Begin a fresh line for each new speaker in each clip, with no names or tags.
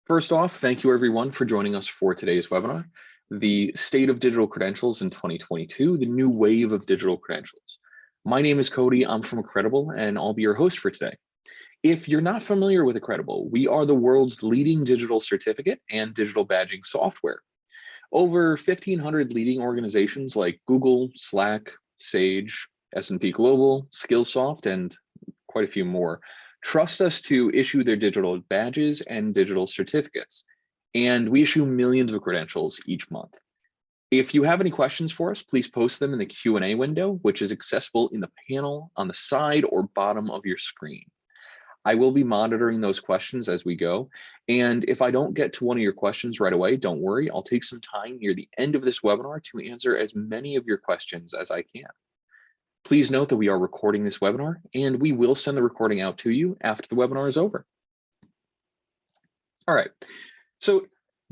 First off, thank you everyone for joining us for today's webinar, The State of Digital Credentials in 2022, the New Wave of Digital Credentials. My name is Cody, I'm from Accredible, and I'll be your host for today. If you're not familiar with Accredible, we are the world's leading digital certificate and digital badging software. Over 1,500 leading organizations like Google, Slack, Sage, S&P Global, Skillsoft, and quite a few more trust us to issue their digital badges and digital certificates. And we issue millions of credentials each month. If you have any questions for us, please post them in the Q&A window, which is accessible in the panel on the side or bottom of your screen. I will be monitoring those questions as we go. And if I don't get to one of your questions right away, don't worry, I'll take some time near the end of this webinar to answer as many of your questions as I can. Please note that we are recording this webinar and we will send the recording out to you after the webinar is over. All right, so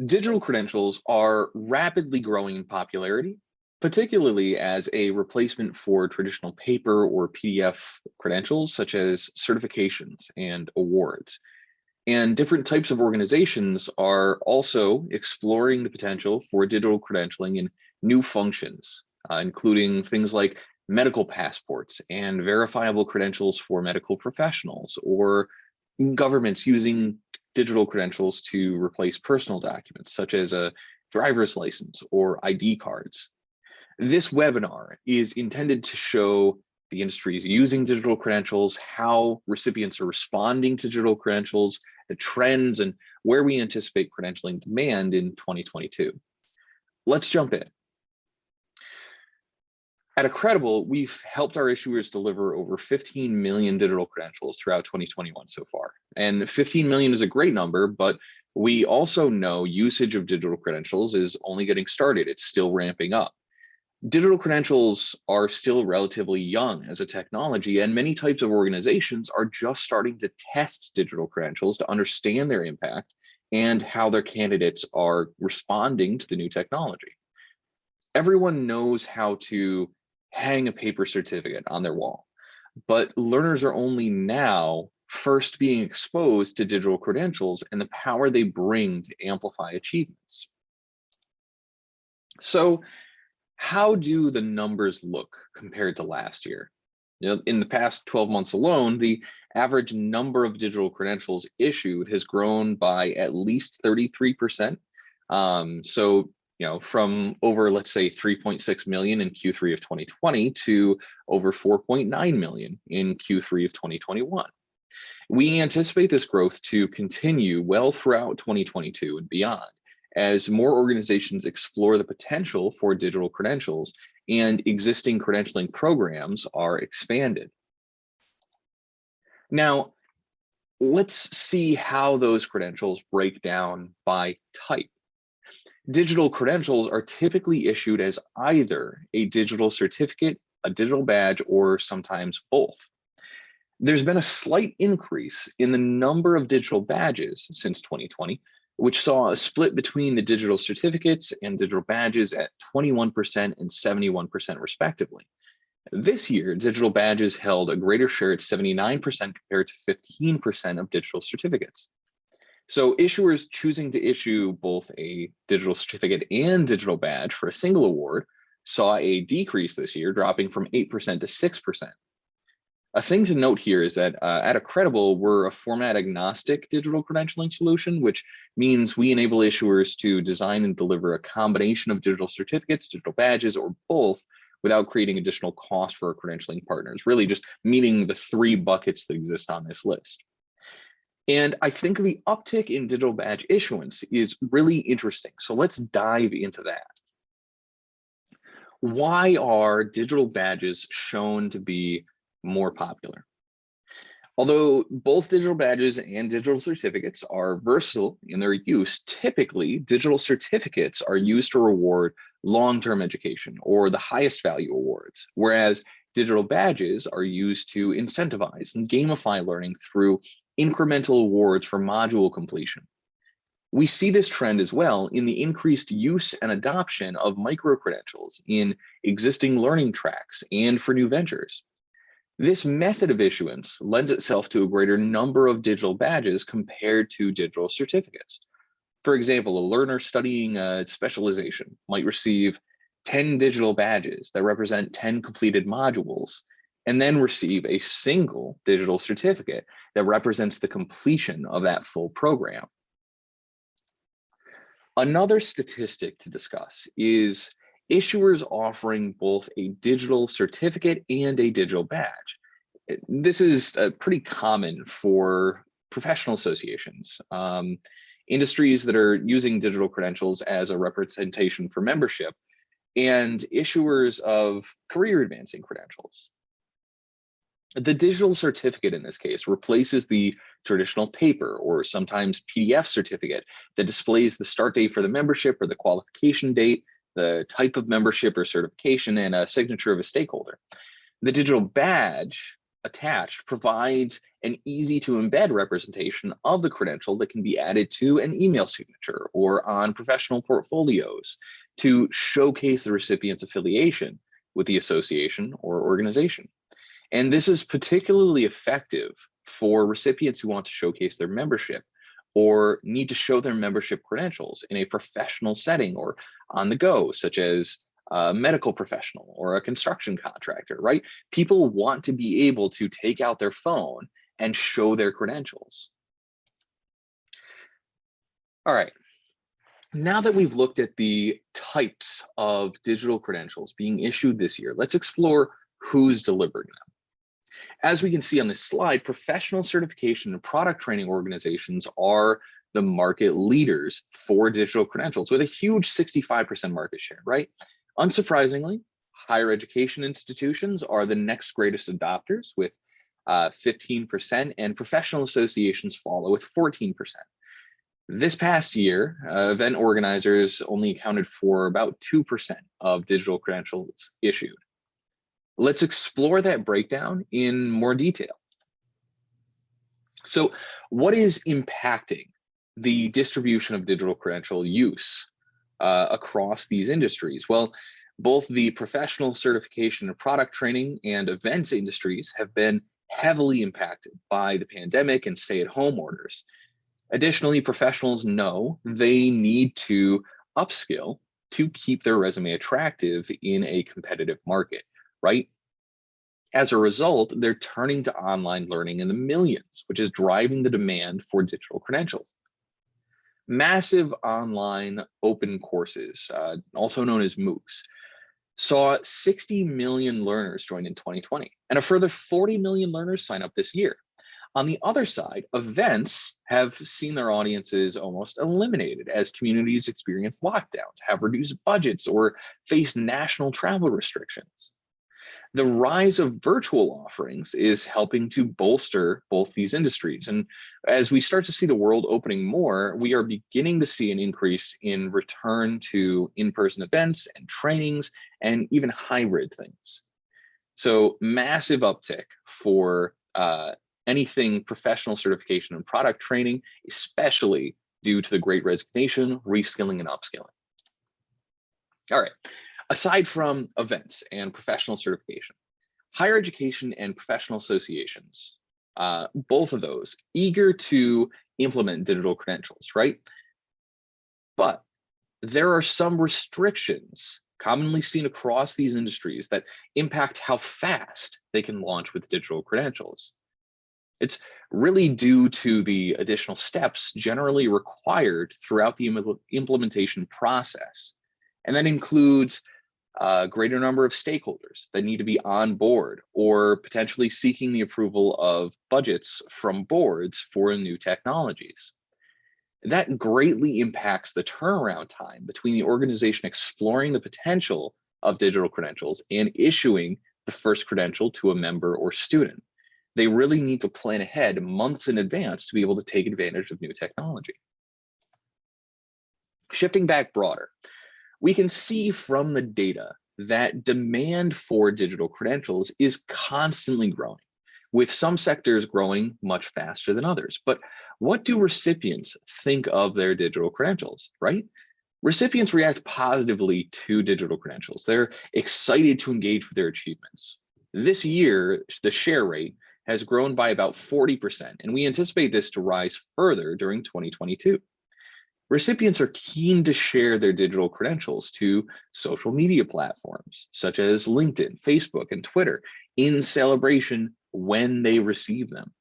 digital credentials are rapidly growing in popularity, particularly as a replacement for traditional paper or PDF credentials, such as certifications and awards. And different types of organizations are also exploring the potential for digital credentialing in new functions, including things like medical passports and verifiable credentials for medical professionals, or governments using digital credentials to replace personal documents, such as a driver's license or ID cards. This webinar is intended to show the industry is using digital credentials, how recipients are responding to digital credentials, the trends, and where we anticipate credentialing demand in 2022. Let's jump in. At Accredible, we've helped our issuers deliver over 15 million digital credentials throughout 2021 so far. And 15 million is a great number, but we also know usage of digital credentials is only getting started. It's still ramping up. Digital credentials are still relatively young as a technology, and many types of organizations are just starting to test digital credentials to understand their impact and how their candidates are responding to the new technology. Everyone knows how to hang a paper certificate on their wall, but learners are only now first being exposed to digital credentials and the power they bring to amplify achievements. So how do the numbers look compared to last year? In the past 12 months alone, the average number of digital credentials issued has grown by at least 33%. From over, let's say, 3.6 million in Q3 of 2020 to over 4.9 million in Q3 of 2021. We anticipate this growth to continue well throughout 2022 and beyond, as more organizations explore the potential for digital credentials and existing credentialing programs are expanded. Now, let's see how those credentials break down by type. Digital credentials are typically issued as either a digital certificate, a digital badge, or sometimes both. There's been a slight increase in the number of digital badges since 2020, which saw a split between the digital certificates and digital badges at 21% and 71% respectively. This year, digital badges held a greater share at 79% compared to 15% of digital certificates. So issuers choosing to issue both a digital certificate and digital badge for a single award saw a decrease this year, dropping from 8% to 6%. A thing to note here is that at Accredible, we're a format agnostic digital credentialing solution, which means we enable issuers to design and deliver a combination of digital certificates, digital badges, or both without creating additional cost for our credentialing partners, really just meeting the three buckets that exist on this list. And I think the uptick in digital badge issuance is really interesting. So let's dive into that. Why are digital badges shown to be more popular? Although both digital badges and digital certificates are versatile in their use, typically digital certificates are used to reward long-term education or the highest value awards, whereas digital badges are used to incentivize and gamify learning through incremental awards for module completion. We see this trend as well in the increased use and adoption of micro-credentials in existing learning tracks and for new ventures. This method of issuance lends itself to a greater number of digital badges compared to digital certificates, For example, a learner studying a specialization might receive 10 digital badges that represent 10 completed modules, and then receive a single digital certificate that represents the completion of that full program. Another statistic to discuss is issuers offering both a digital certificate and a digital badge. This is pretty common for professional associations, industries that are using digital credentials as a representation for membership, and issuers of career advancing credentials. The digital certificate in this case replaces the traditional paper or sometimes PDF certificate that displays the start date for the membership or the qualification date, the type of membership or certification, and a signature of a stakeholder. The digital badge attached provides an easy to embed representation of the credential that can be added to an email signature or on professional portfolios to showcase the recipient's affiliation with the association or organization. And this is particularly effective for recipients who want to showcase their membership or need to show their membership credentials in a professional setting or on the go, such as a medical professional or a construction contractor, right? People want to be able to take out their phone and show their credentials. All right. Now that we've looked at the types of digital credentials being issued this year, let's explore who's delivering them. As we can see on this slide, professional certification and product training organizations are the market leaders for digital credentials with a huge 65% market share, right? Unsurprisingly, higher education institutions are the next greatest adopters with 15%, and professional associations follow with 14%. This past year, event organizers only accounted for about 2% of digital credentials issued. Let's explore that breakdown in more detail. So, what is impacting the distribution of digital credential use across these industries? Well, both the professional certification and product training and events industries have been heavily impacted by the pandemic and stay-at-home orders. Additionally, professionals know they need to upskill to keep their resume attractive in a competitive market, right? As a result, they're turning to online learning in the millions, which is driving the demand for digital credentials. Massive online open courses, also known as MOOCs, saw 60 million learners join in 2020, and a further 40 million learners sign up this year. On the other side, events have seen their audiences almost eliminated as communities experience lockdowns, have reduced budgets, or face national travel restrictions. The rise of virtual offerings is helping to bolster both these industries. And as we start to see the world opening more, we are beginning to see an increase in return to in-person events and trainings and even hybrid things. So massive uptick for anything professional certification and product training, especially due to the Great Resignation, reskilling, and upskilling. All right. Aside from events and professional certification, higher education and professional associations, both of those eager to implement digital credentials, right? But there are some restrictions commonly seen across these industries that impact how fast they can launch with digital credentials. It's really due to the additional steps generally required throughout the implementation process. And that includes a greater number of stakeholders that need to be on board or potentially seeking the approval of budgets from boards for new technologies. That greatly impacts the turnaround time between the organization exploring the potential of digital credentials and issuing the first credential to a member or student. They really need to plan ahead months in advance to be able to take advantage of new technology. Shifting back broader, we can see from the data that demand for digital credentials is constantly growing, with some sectors growing much faster than others. But what do recipients think of their digital credentials, right? Recipients react positively to digital credentials. They're excited to engage with their achievements. This year, the share rate has grown by about 40%, and we anticipate this to rise further during 2022. Recipients are keen to share their digital credentials to social media platforms such as LinkedIn, Facebook, and Twitter in celebration when they receive them.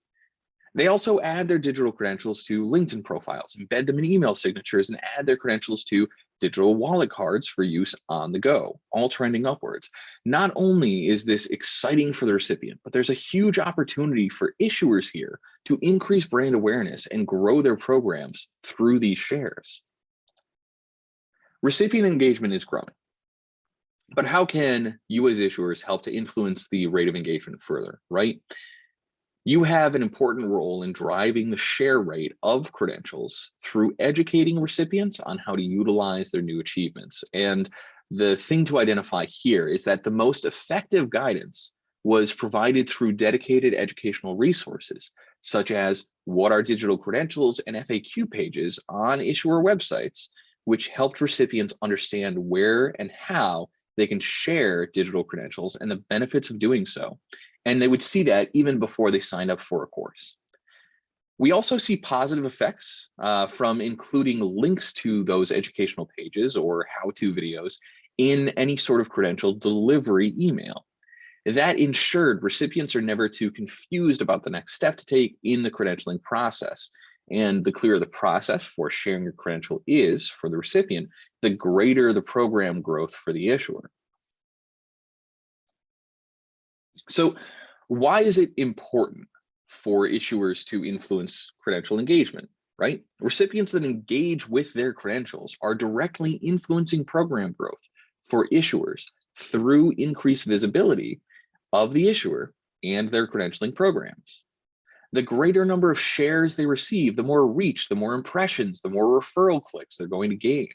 They also add their digital credentials to LinkedIn profiles, embed them in email signatures, and add their credentials to digital wallet cards for use on the go, all trending upwards. Not only is this exciting for the recipient, but there's a huge opportunity for issuers here to increase brand awareness and grow their programs through these shares. Recipient engagement is growing. But how can you as issuers help to influence the rate of engagement further, right? You have an important role in driving the share rate of credentials through educating recipients on how to utilize their new achievements. And the thing to identify here is that the most effective guidance was provided through dedicated educational resources, such as what are digital credentials and FAQ pages on issuer websites, which helped recipients understand where and how they can share digital credentials and the benefits of doing so. And they would see that even before they signed up for a course. We also see positive effects from including links to those educational pages or how-to videos in any sort of credential delivery email. That ensured recipients are never too confused about the next step to take in the credentialing process. And the clearer the process for sharing your credential is for the recipient, the greater the program growth for the issuer. So why is it important for issuers to influence credential engagement, right? Recipients that engage with their credentials are directly influencing program growth for issuers through increased visibility of the issuer and their credentialing programs. The greater number of shares they receive, the more reach, the more impressions, the more referral clicks they're going to gain.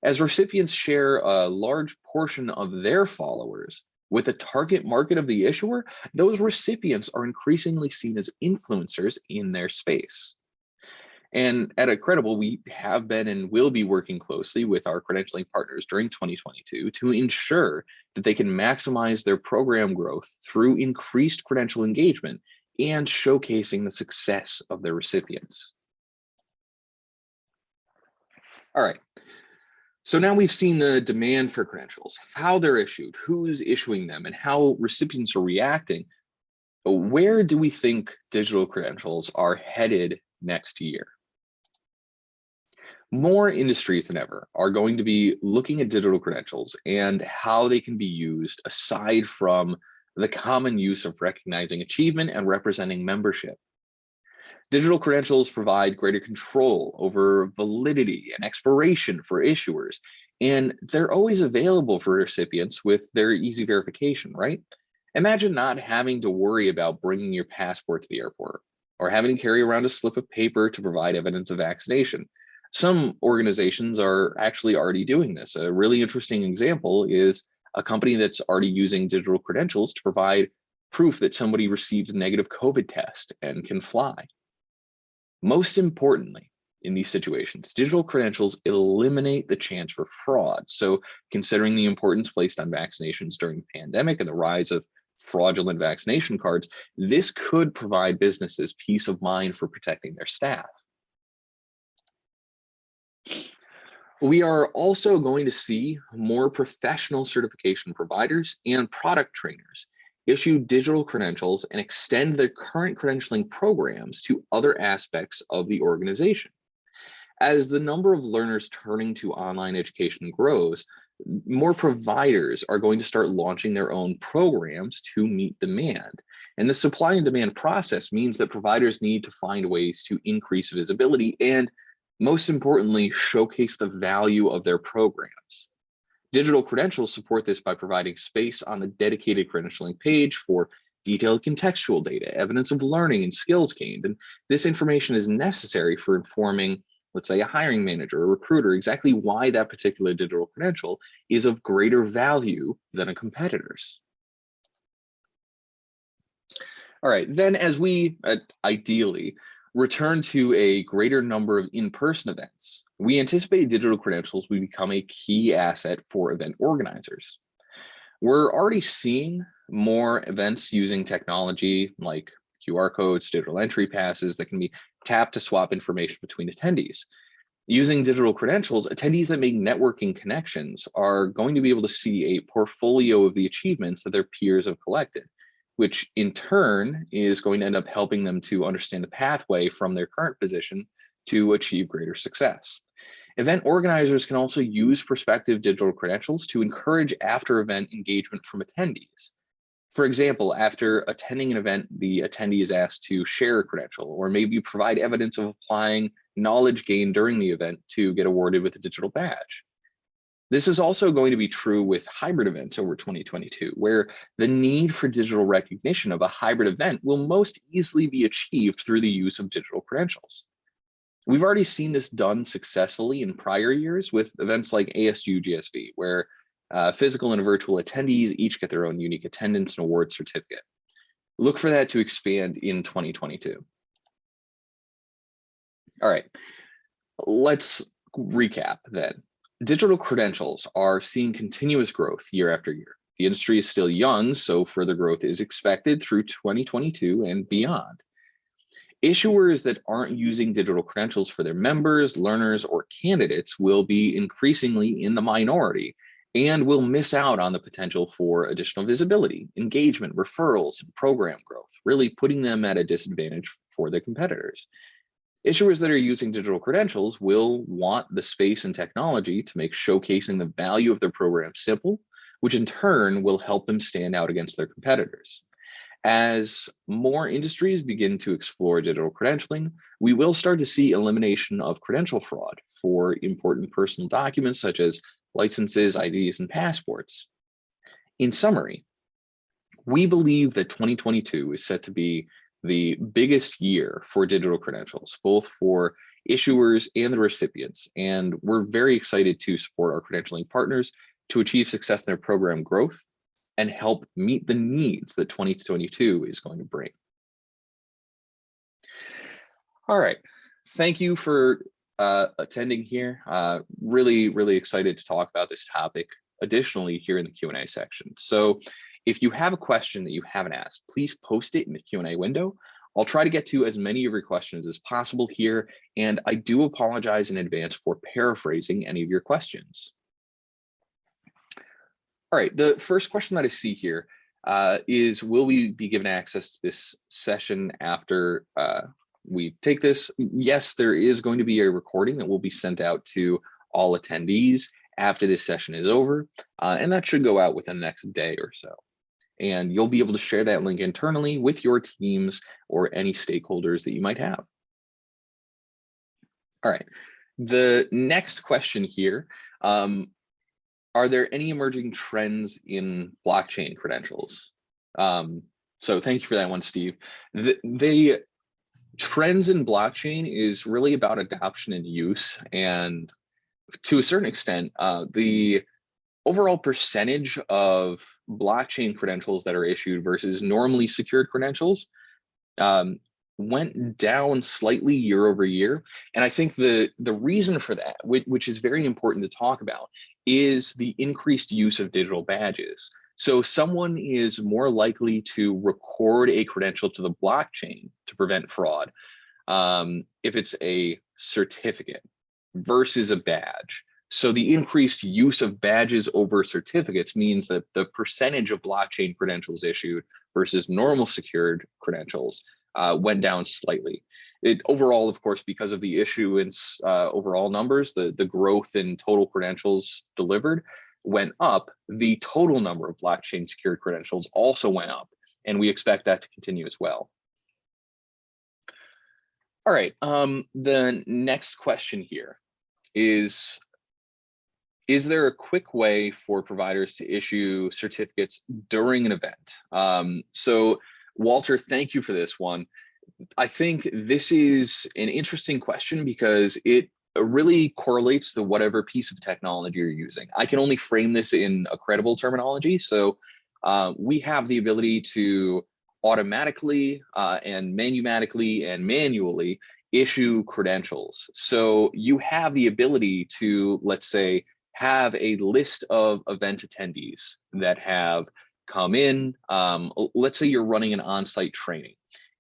As recipients share a large portion of their followers with the target market of the issuer, those recipients are increasingly seen as influencers in their space. And at Accredible, we have been and will be working closely with our credentialing partners during 2022 to ensure that they can maximize their program growth through increased credential engagement and showcasing the success of their recipients. All right. So now we've seen the demand for credentials, how they're issued, who's issuing them, and how recipients are reacting. Where do we think digital credentials are headed next year? More industries than ever are going to be looking at digital credentials and how they can be used aside from the common use of recognizing achievement and representing membership. Digital credentials provide greater control over validity and expiration for issuers, and they're always available for recipients with their easy verification, right? Imagine not having to worry about bringing your passport to the airport or having to carry around a slip of paper to provide evidence of vaccination. Some organizations are actually already doing this. A really interesting example is a company that's already using digital credentials to provide proof that somebody received a negative COVID test and can fly. Most importantly, in these situations, digital credentials eliminate the chance for fraud. So considering the importance placed on vaccinations during the pandemic and the rise of fraudulent vaccination cards, this could provide businesses peace of mind for protecting their staff. We are also going to see more professional certification providers and product trainers issue digital credentials and extend their current credentialing programs to other aspects of the organization. As the number of learners turning to online education grows, more providers are going to start launching their own programs to meet demand. And the supply and demand process means that providers need to find ways to increase visibility and, most importantly, showcase the value of their programs. Digital credentials support this by providing space on the dedicated credentialing page for detailed contextual data, evidence of learning and skills gained. And this information is necessary for informing, let's say, a hiring manager or recruiter exactly why that particular digital credential is of greater value than a competitor's. All right, then as we ideally return to a greater number of in-person events, we anticipate digital credentials will become a key asset for event organizers. We're already seeing more events using technology like QR codes, digital entry passes that can be tapped to swap information between attendees. Using digital credentials, attendees that make networking connections are going to be able to see a portfolio of the achievements that their peers have collected, which in turn is going to end up helping them to understand the pathway from their current position to achieve greater success. Event organizers can also use prospective digital credentials to encourage after-event engagement from attendees. For example, after attending an event, the attendee is asked to share a credential or maybe provide evidence of applying knowledge gained during the event to get awarded with a digital badge. This is also going to be true with hybrid events over 2022, where the need for digital recognition of a hybrid event will most easily be achieved through the use of digital credentials. We've already seen this done successfully in prior years with events like ASU GSV, where physical and virtual attendees each get their own unique attendance and award certificate. Look for that to expand in 2022. All right, let's recap then. Digital credentials are seeing continuous growth year after year. The industry is still young, so further growth is expected through 2022 and beyond. Issuers that aren't using digital credentials for their members, learners, or candidates will be increasingly in the minority and will miss out on the potential for additional visibility, engagement, referrals, and program growth, really putting them at a disadvantage for their competitors. Issuers that are using digital credentials will want the space and technology to make showcasing the value of their program simple, which in turn will help them stand out against their competitors. As more industries begin to explore digital credentialing, we will start to see elimination of credential fraud for important personal documents such as licenses, IDs, and passports. In summary, we believe that 2022 is set to be the biggest year for digital credentials, both for issuers and the recipients. And we're very excited to support our credentialing partners to achieve success in their program growth and help meet the needs that 2022 is going to bring. All right, thank you for attending here. Really excited to talk about this topic additionally here in the Q&A section. So if you have a question that you haven't asked, please post it in the Q&A window. I'll try to get to as many of your questions as possible here, and I do apologize in advance for paraphrasing any of your questions. All right, the first question that I see here is, will we be given access to this session after we take this? Yes, there is going to be a recording that will be sent out to all attendees after this session is over, and that should go out within the next day or so. And you'll be able to share that link internally with your teams or any stakeholders that you might have. All right, the next question here, are there any emerging trends in blockchain credentials? So thank you for that one, Steve. The trends in blockchain is really about adoption and use, and to a certain extent, the overall percentage of blockchain credentials that are issued versus normally secured credentials went down slightly year over year. And I think the reason for that, which is very important to talk about, is the increased use of digital badges. So someone is more likely to record a credential to the blockchain to prevent fraud if it's a certificate versus a badge. So the increased use of badges over certificates means that the percentage of blockchain credentials issued versus normal secured credentials went down slightly. Overall, of course, because of the issuance overall numbers, the growth in total credentials delivered went up. The total number of blockchain secured credentials also went up, and we expect that to continue as well. All right, the next question here is there a quick way for providers to issue certificates during an event? So Walter, thank you for this one. I think this is an interesting question because it really correlates to whatever piece of technology you're using. I can only frame this in Accredible terminology. So we have the ability to automatically and manumatically and manually issue credentials. So you have the ability to, let's say, have a list of event attendees that have come in. Let's say you're running an on-site training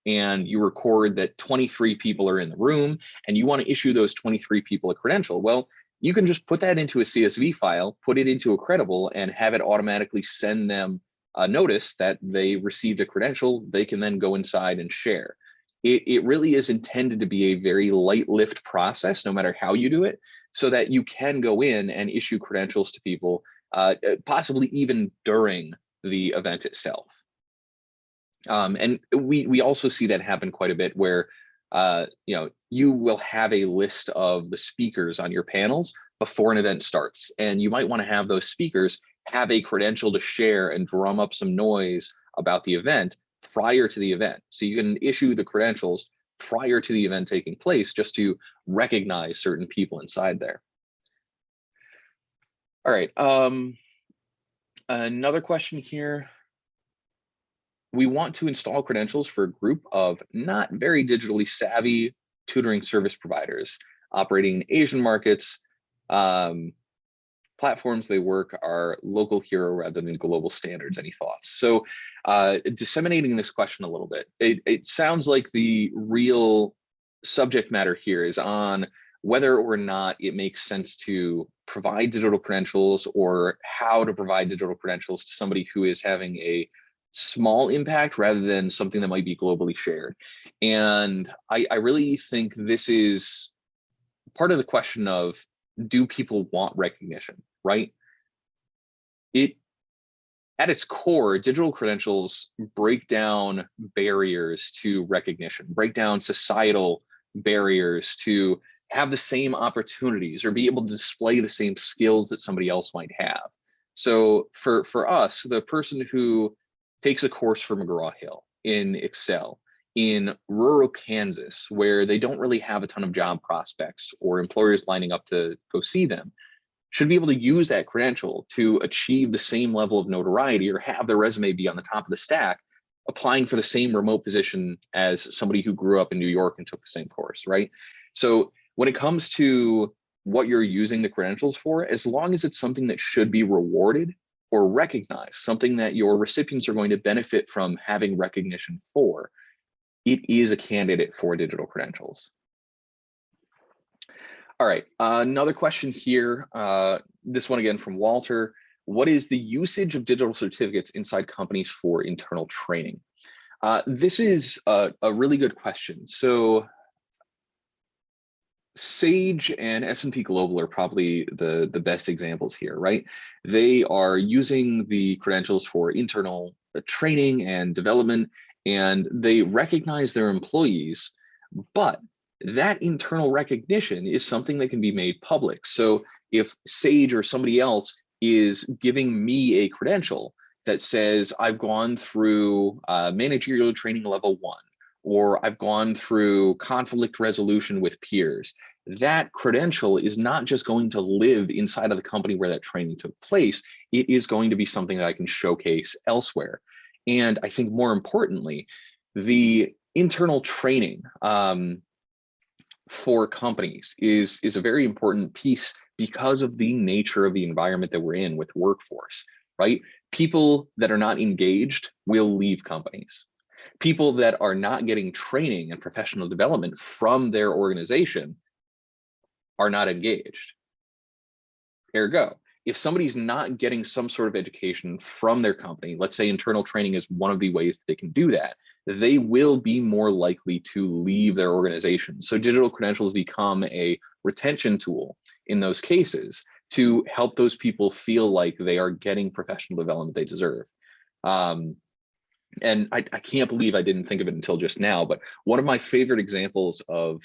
and you record that 23 people are in the room and you want to issue those 23 people a credential, well, you can just put that into a CSV file, put it into Accredible, and have it automatically send them a notice that they received a credential. They can then go inside and share. It really is intended to be a very light lift process, no matter how you do it, so that you can go in and issue credentials to people, possibly even during the event itself. And we also see that happen quite a bit where you will have a list of the speakers on your panels before an event starts, and you might want to have those speakers have a credential to share and drum up some noise about the event prior to the event. So you can issue the credentials prior to the event taking place just to recognize certain people inside there. All right, another question here. We want to install credentials for a group of not very digitally savvy tutoring service providers operating in Asian markets. Platforms they work are local hero rather than global standards. Any thoughts? So disseminating this question a little bit, it sounds like the real subject matter here is on whether or not it makes sense to provide digital credentials or how to provide digital credentials to somebody who is having a small impact rather than something that might be globally shared. And I really think this is part of the question of, do people want recognition, right? At its core, digital credentials break down barriers to recognition, break down societal barriers to have the same opportunities or be able to display the same skills that somebody else might have. So for us, the person who takes a course from McGraw-Hill in Excel in rural Kansas, where they don't really have a ton of job prospects or employers lining up to go see them, should be able to use that credential to achieve the same level of notoriety or have their resume be on the top of the stack, applying for the same remote position as somebody who grew up in New York and took the same course, right? So when it comes to what you're using the credentials for, as long as it's something that should be rewarded or recognized, something that your recipients are going to benefit from having recognition for, it is a candidate for digital credentials. All right, another question here. This one again from Walter. What is the usage of digital certificates inside companies for internal training? This is a really good question. So Sage and S&P Global are probably the best examples here, right? They are using the credentials for internal training and development, and they recognize their employees, but that internal recognition is something that can be made public. So if Sage or somebody else is giving me a credential that says I've gone through managerial training level 1, or I've gone through conflict resolution with peers, that credential is not just going to live inside of the company where that training took place. It is going to be something that I can showcase elsewhere. And I think more importantly, the internal training for companies is a very important piece because of the nature of the environment that we're in with workforce, right? People that are not engaged will leave companies. People that are not getting training and professional development from their organization are not engaged. Ergo, if somebody's not getting some sort of education from their company, let's say internal training is one of the ways that they can do that, they will be more likely to leave their organization. So digital credentials become a retention tool in those cases to help those people feel like they are getting professional development they deserve. And I can't believe I didn't think of it until just now, but one of my favorite examples of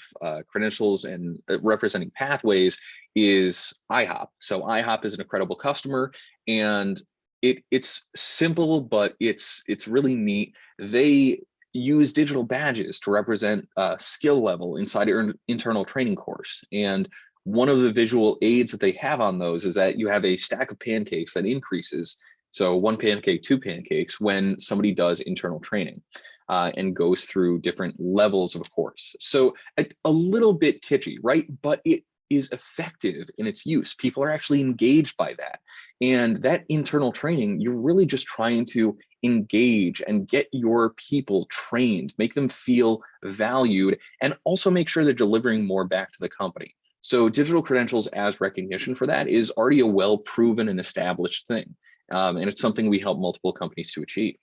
credentials and representing pathways is IHOP. So IHOP is an Accredible customer, and it's simple, but it's really neat. They use digital badges to represent skill level inside your internal training course. And one of the visual aids that they have on those is that you have a stack of pancakes that increases. So 1 pancake, 2 pancakes when somebody does internal training and goes through different levels of a course. So a little bit kitschy, right? But it is effective in its use. People are actually engaged by that. And that internal training, you're really just trying to engage and get your people trained, make them feel valued, and also make sure they're delivering more back to the company. So digital credentials as recognition for that is already a well-proven and established thing. And it's something we help multiple companies to achieve.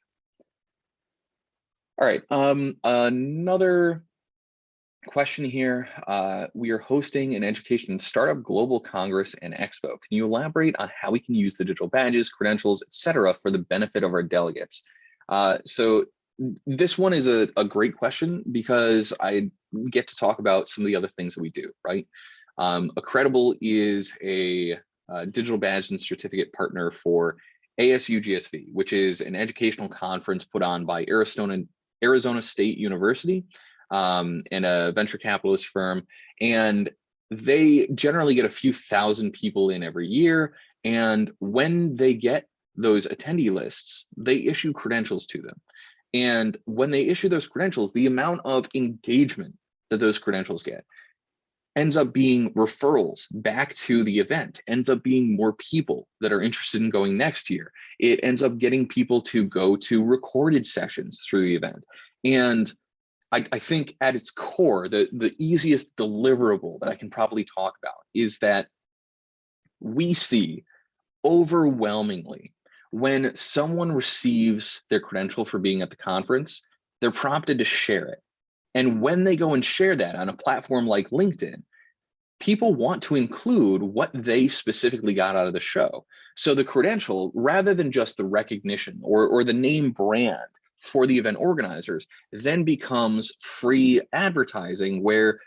All right, another question here. We are hosting an education startup global congress and expo. Can you elaborate on how we can use the digital badges, credentials, etc., for the benefit of our delegates? So this one is a great question because I get to talk about some of the other things that we do, right? Accredible is a digital badge and certificate partner for ASU GSV, which is an educational conference put on by Arizona State University, and a venture capitalist firm. And they generally get a few thousand people in every year. And when they get those attendee lists, they issue credentials to them. And when they issue those credentials, the amount of engagement that those credentials get ends up being referrals back to the event, ends up being more people that are interested in going next year. It ends up getting people to go to recorded sessions through the event. And I think at its core, the easiest deliverable that I can probably talk about is that we see overwhelmingly when someone receives their credential for being at the conference, they're prompted to share it. And when they go and share that on a platform like LinkedIn, people want to include what they specifically got out of the show. So the credential, rather than just the recognition or the name brand for the event organizers, then becomes free advertising where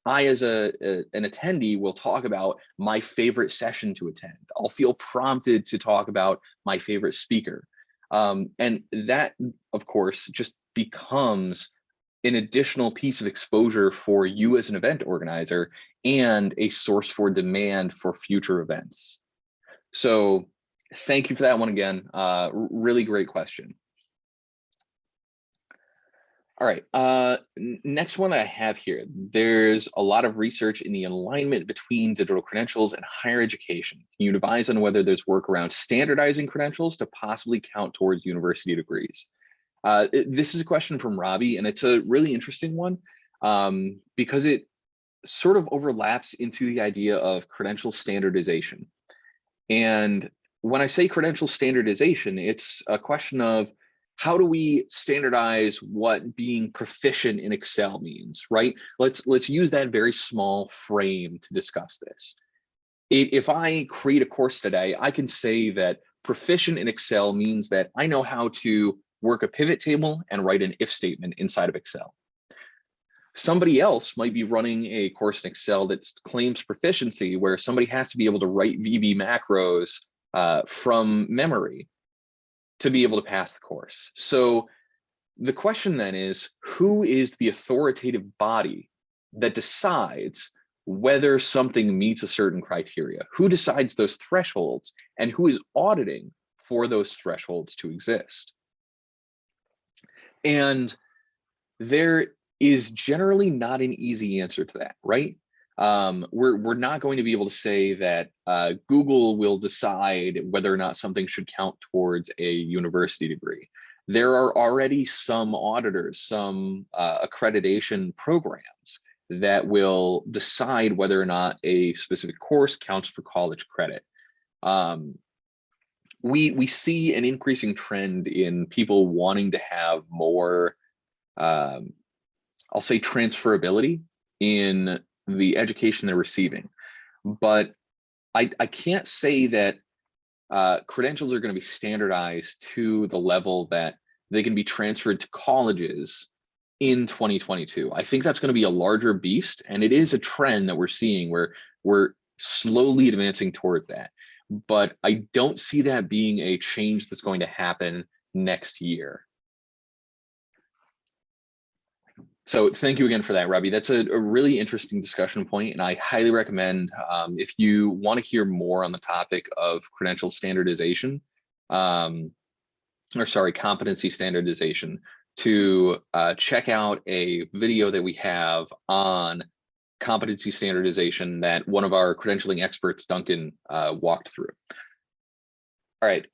I, as an attendee, will talk about my favorite session to attend. I'll feel prompted to talk about my favorite speaker. And that, of course, just becomes an additional piece of exposure for you as an event organizer and a source for demand for future events. So thank you for that one again. Really great question. All right, next one that I have here. There's a lot of research in the alignment between digital credentials and higher education. Can you advise on whether there's work around standardizing credentials to possibly count towards university degrees? This is a question from Robbie, and it's a really interesting one because it sort of overlaps into the idea of credential standardization. And when I say credential standardization, it's a question of how do we standardize what being proficient in Excel means, right? Let's use that very small frame to discuss this. If I create a course today, I can say that proficient in Excel means that I know how to work a pivot table and write an if statement inside of Excel. Somebody else might be running a course in Excel that claims proficiency where somebody has to be able to write VB macros from memory to be able to pass the course. So the question then is, who is the authoritative body that decides whether something meets a certain criteria? Who decides those thresholds and who is auditing for those thresholds to exist? And there is generally not an easy answer to that, right? We're not going to be able to say that Google will decide whether or not something should count towards a university degree. There are already some auditors, some accreditation programs that will decide whether or not a specific course counts for college credit. We see an increasing trend in people wanting to have more, I'll say, transferability in the education they're receiving. But I can't say that credentials are going to be standardized to the level that they can be transferred to colleges in 2022. I think that's going to be a larger beast, and it is a trend that we're seeing where we're slowly advancing towards that. But I don't see that being a change that's going to happen next year. So thank you again for that, Robbie. That's a really interesting discussion point, and I highly recommend if you want to hear more on the topic of credential standardization, competency standardization, to check out a video that we have on competency standardization that one of our credentialing experts, Duncan, walked through. All right.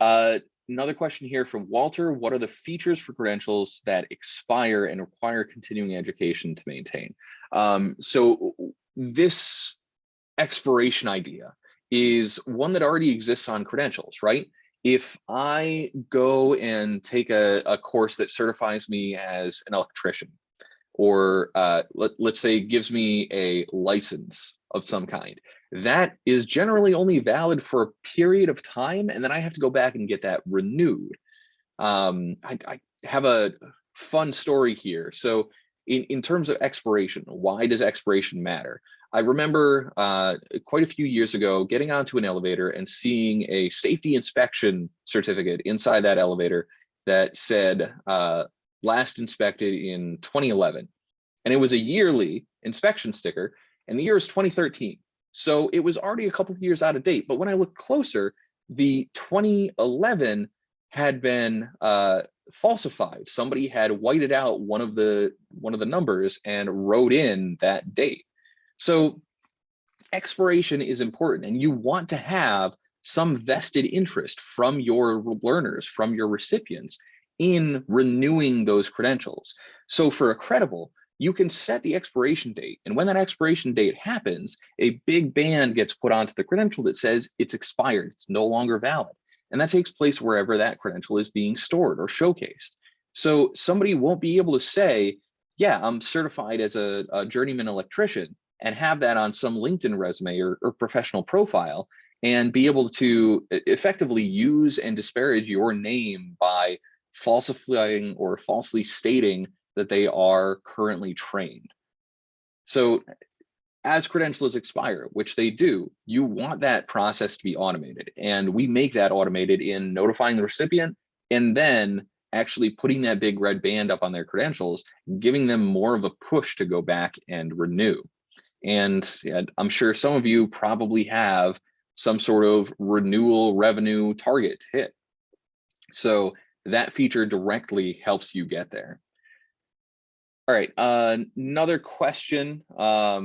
Another question here from Walter. What are the features for credentials that expire and require continuing education to maintain? So this expiration idea is one that already exists on credentials, right? If I go and take a course that certifies me as an electrician, or let's say gives me a license of some kind, that is generally only valid for a period of time, and then I have to go back and get that renewed. I have a fun story here. So in terms of expiration, why does expiration matter? I remember quite a few years ago getting onto an elevator and seeing a safety inspection certificate inside that elevator that said last inspected in 2011. And it was a yearly inspection sticker, and the year is 2013. So it was already a couple of years out of date. But when I looked closer, the 2011 had been falsified. Somebody had whited out one of the numbers and wrote in that date. So expiration is important, and you want to have some vested interest from your learners, from your recipients, in renewing those credentials. So for Accredible, you can set the expiration date, and when that expiration date happens, a big band gets put onto the credential that says it's expired, it's no longer valid. And that takes place wherever that credential is being stored or showcased. So somebody won't be able to say, yeah, I'm certified as a journeyman electrician, and have that on some LinkedIn resume or professional profile, and be able to effectively use and disparage your name by falsifying or falsely stating that they are currently trained. So as credentials expire, which they do, you want that process to be automated. And we make that automated in notifying the recipient and then actually putting that big red band up on their credentials, giving them more of a push to go back and renew. And I'm sure some of you probably have some sort of renewal revenue target to hit. So that feature directly helps you get there. All right, another question, a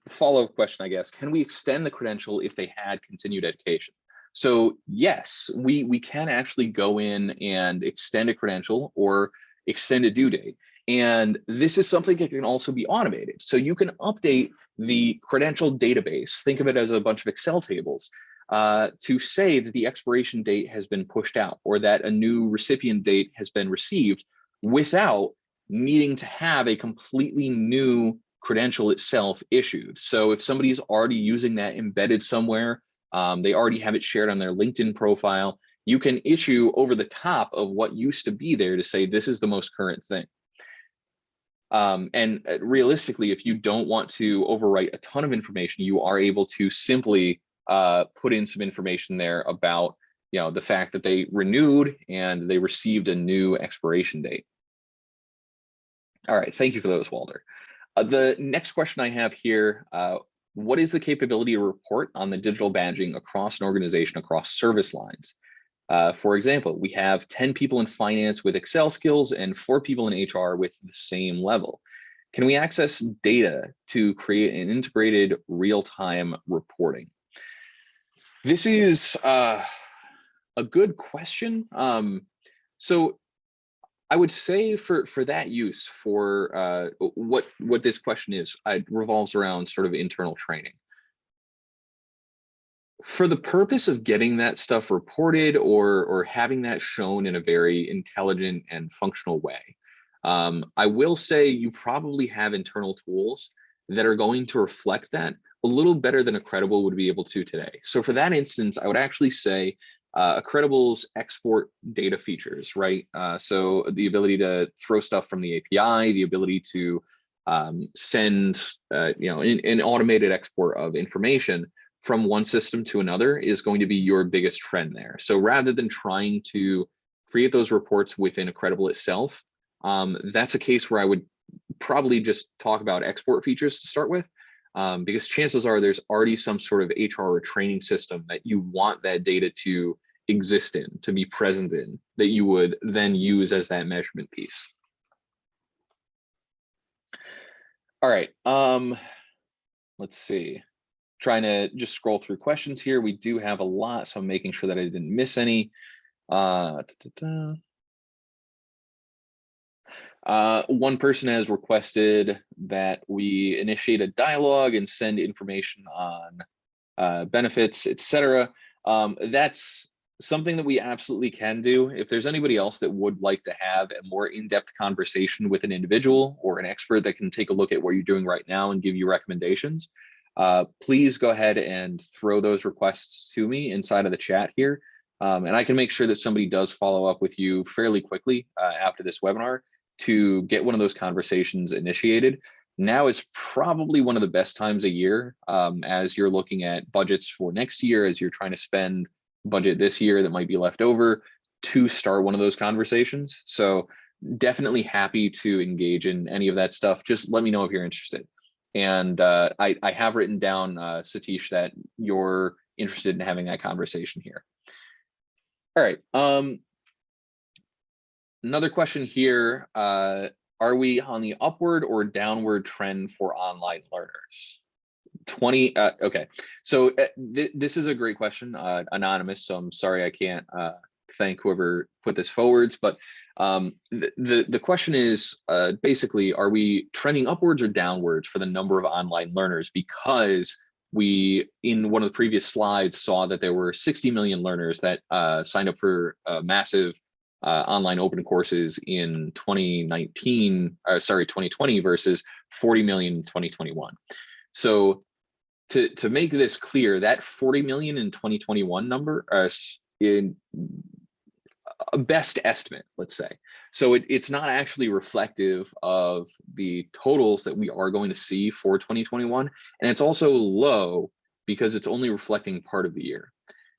follow-up question, I guess. Can we extend the credential if they had continued education? So yes, we can actually go in and extend a credential or extend a due date. And this is something that can also be automated. So you can update the credential database, think of it as a bunch of Excel tables, to say that the expiration date has been pushed out or that a new recipient date has been received without needing to have a completely new credential itself issued. So if somebody's already using that embedded somewhere, they already have it shared on their LinkedIn profile, you can issue over the top of what used to be there to say this is the most current thing. And realistically, if you don't want to overwrite a ton of information, you are able to simply put in some information there about the fact that they renewed and they received a new expiration date. All right, thank you for those, Walter. The next question I have here, what is the capability to report on the digital badging across an organization, across service lines? For example, we have 10 people in finance with Excel skills and 4 people in HR with the same level. Can we access data to create an integrated real-time reporting? This is a good question. So I would say for that use, for what this question is, it revolves around sort of internal training. For the purpose of getting that stuff reported or having that shown in a very intelligent and functional way, I will say you probably have internal tools that are going to reflect that a little better than Accredible would be able to today. So for that instance, I would actually say Accredible's export data features, right? So the ability to throw stuff from the API, the ability to send, an automated export of information from one system to another is going to be your biggest friend there. So rather than trying to create those reports within Accredible itself, that's a case where I would probably just talk about export features to start with, because chances are there's already some sort of HR or training system that you want that data to exist in, to be present in, that you would then use as that measurement piece. All right, let's see. trying to just scroll through questions here. We do have a lot, so I'm making sure that I didn't miss any. One person has requested that we initiate a dialogue and send information on benefits, etc. That's something that we absolutely can do. If there's anybody else that would like to have a more in-depth conversation with an individual or an expert that can take a look at what you're doing right now and give you recommendations, please go ahead and throw those requests to me inside of the chat here. And I can make sure that somebody does follow up with you fairly quickly after this webinar to get one of those conversations initiated. Now is probably one of the best times a year as you're looking at budgets for next year, as you're trying to spend budget this year that might be left over to start one of those conversations. So definitely happy to engage in any of that stuff. Just let me know if you're interested. And I have written down, Satish, that you're interested in having that conversation here. All right. Another question here. Are we on the upward or downward trend for online learners? Okay, so this is a great question, anonymous, so I'm sorry I can't thank whoever put this forwards, but the question is basically, are we trending upwards or downwards for the number of online learners? Because we, in one of the previous slides, saw that there were 60 million learners that signed up for massive online open courses in 2020 versus 40 million in 2021. So to make this clear, that 40 million in 2021 number in a best estimate, let's say. So it's not actually reflective of the totals that we are going to see for 2021. And it's also low because it's only reflecting part of the year.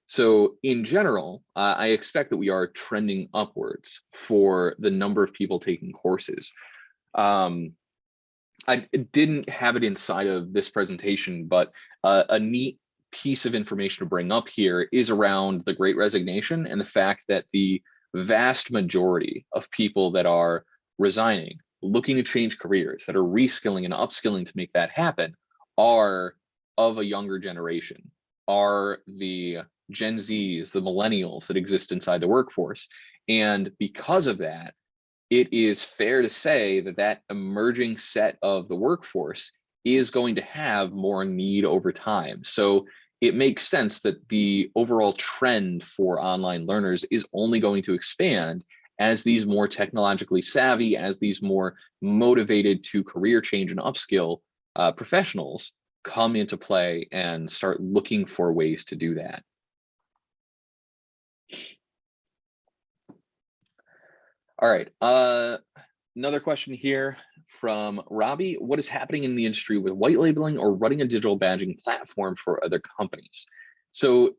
So in general, I expect that we are trending upwards for the number of people taking courses. I didn't have it inside of this presentation, but a neat piece of information to bring up here is around the Great Resignation and the fact that the vast majority of people that are resigning, looking to change careers, that are reskilling and upskilling to make that happen, are of a younger generation, are the Gen Zs, the millennials that exist inside the workforce. And because of that, it is fair to say that that emerging set of the workforce is going to have more need over time. So it makes sense that the overall trend for online learners is only going to expand as these more technologically savvy, as these more motivated to career change and upskill professionals come into play and start looking for ways to do that. All right, another question here from Robbie. What is happening in the industry with white labeling or running a digital badging platform for other companies? So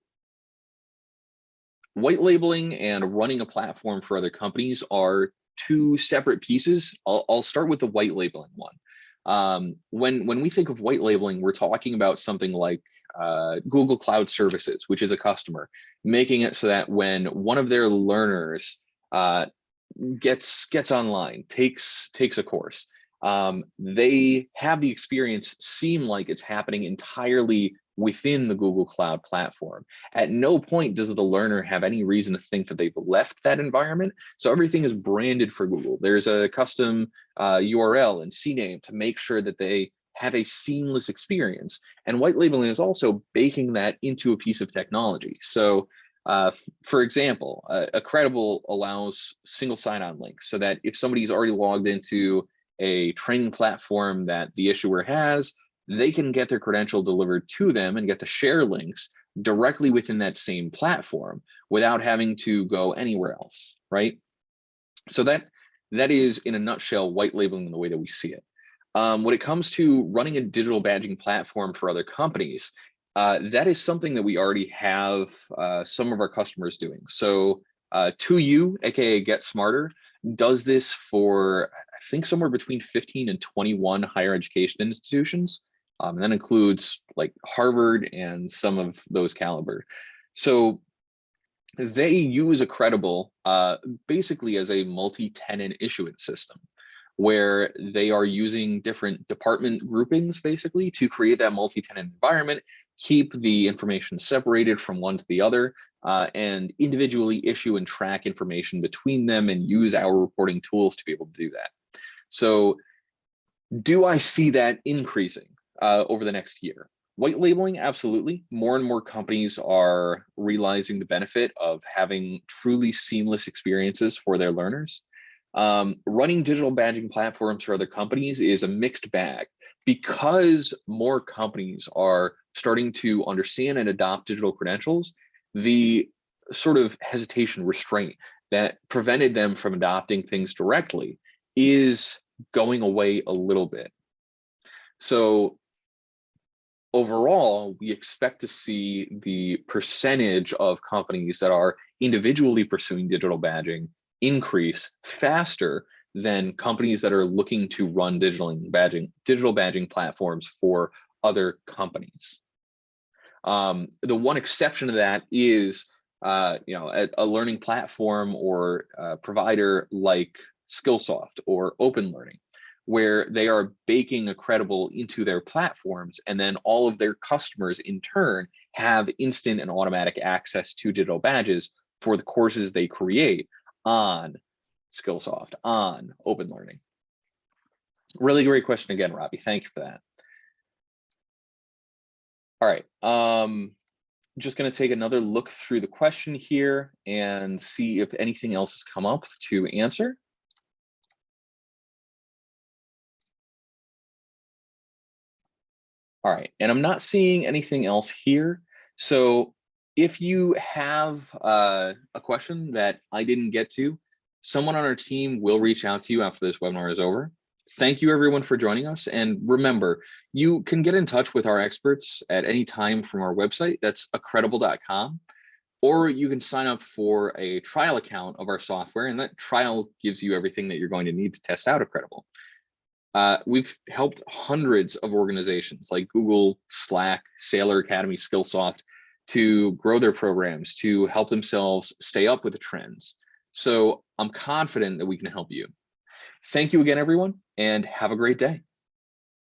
white labeling and running a platform for other companies are two separate pieces. I'll start with the white labeling one. When we think of white labeling, we're talking about something like Google Cloud Services, which is a customer, making it so that when one of their learners gets online, takes a course, they have the experience seem like it's happening entirely within the Google Cloud platform. At no point does the learner have any reason to think that they've left that environment. So everything is branded for Google. There's a custom URL and CNAME to make sure that they have a seamless experience. And white labeling is also baking that into a piece of technology. So for example, Accredible allows single sign-on links so that if somebody's already logged into a training platform that the issuer has, they can get their credential delivered to them and get to share links directly within that same platform without having to go anywhere else, right? So that is, in a nutshell, white labeling in the way that we see it. When it comes to running a digital badging platform for other companies, that is something that we already have some of our customers doing. So 2U, aka Get Smarter, does this for, I think, somewhere between 15 and 21 higher education institutions. And that includes like Harvard and some of those caliber. So they use Accredible basically as a multi-tenant issuance system, where they are using different department groupings basically to create that multi-tenant environment, keep the information separated from one to the other, and individually issue and track information between them and use our reporting tools to be able to do that. So do I see that increasing over the next year? White labeling, absolutely. More and more companies are realizing the benefit of having truly seamless experiences for their learners. Running digital badging platforms for other companies is a mixed bag because more companies are starting to understand and adopt digital credentials. The sort of hesitation, restraint that prevented them from adopting things directly is going away a little bit. So overall, we expect to see the percentage of companies that are individually pursuing digital badging increase faster than companies that are looking to run digital badging platforms for other companies. The one exception to that is a learning platform or provider like Skillsoft or Open Learning, where they are baking Accredible into their platforms, and then all of their customers in turn have instant and automatic access to digital badges for the courses they create on Skillsoft, on Open Learning. Really great question again, Robbie. Thank you for that. All right. Just going to take another look through the question here and see if anything else has come up to answer. All right, and I'm not seeing anything else here. So if you have a question that I didn't get to, someone on our team will reach out to you after this webinar is over. Thank you everyone for joining us. And remember, you can get in touch with our experts at any time from our website, that's accredible.com, or you can sign up for a trial account of our software, and that trial gives you everything that you're going to need to test out Accredible. We've helped hundreds of organizations like Google, Slack, Sailor Academy, Skillsoft to grow their programs, to help themselves stay up with the trends. So I'm confident that we can help you. Thank you again, everyone, and have a great day.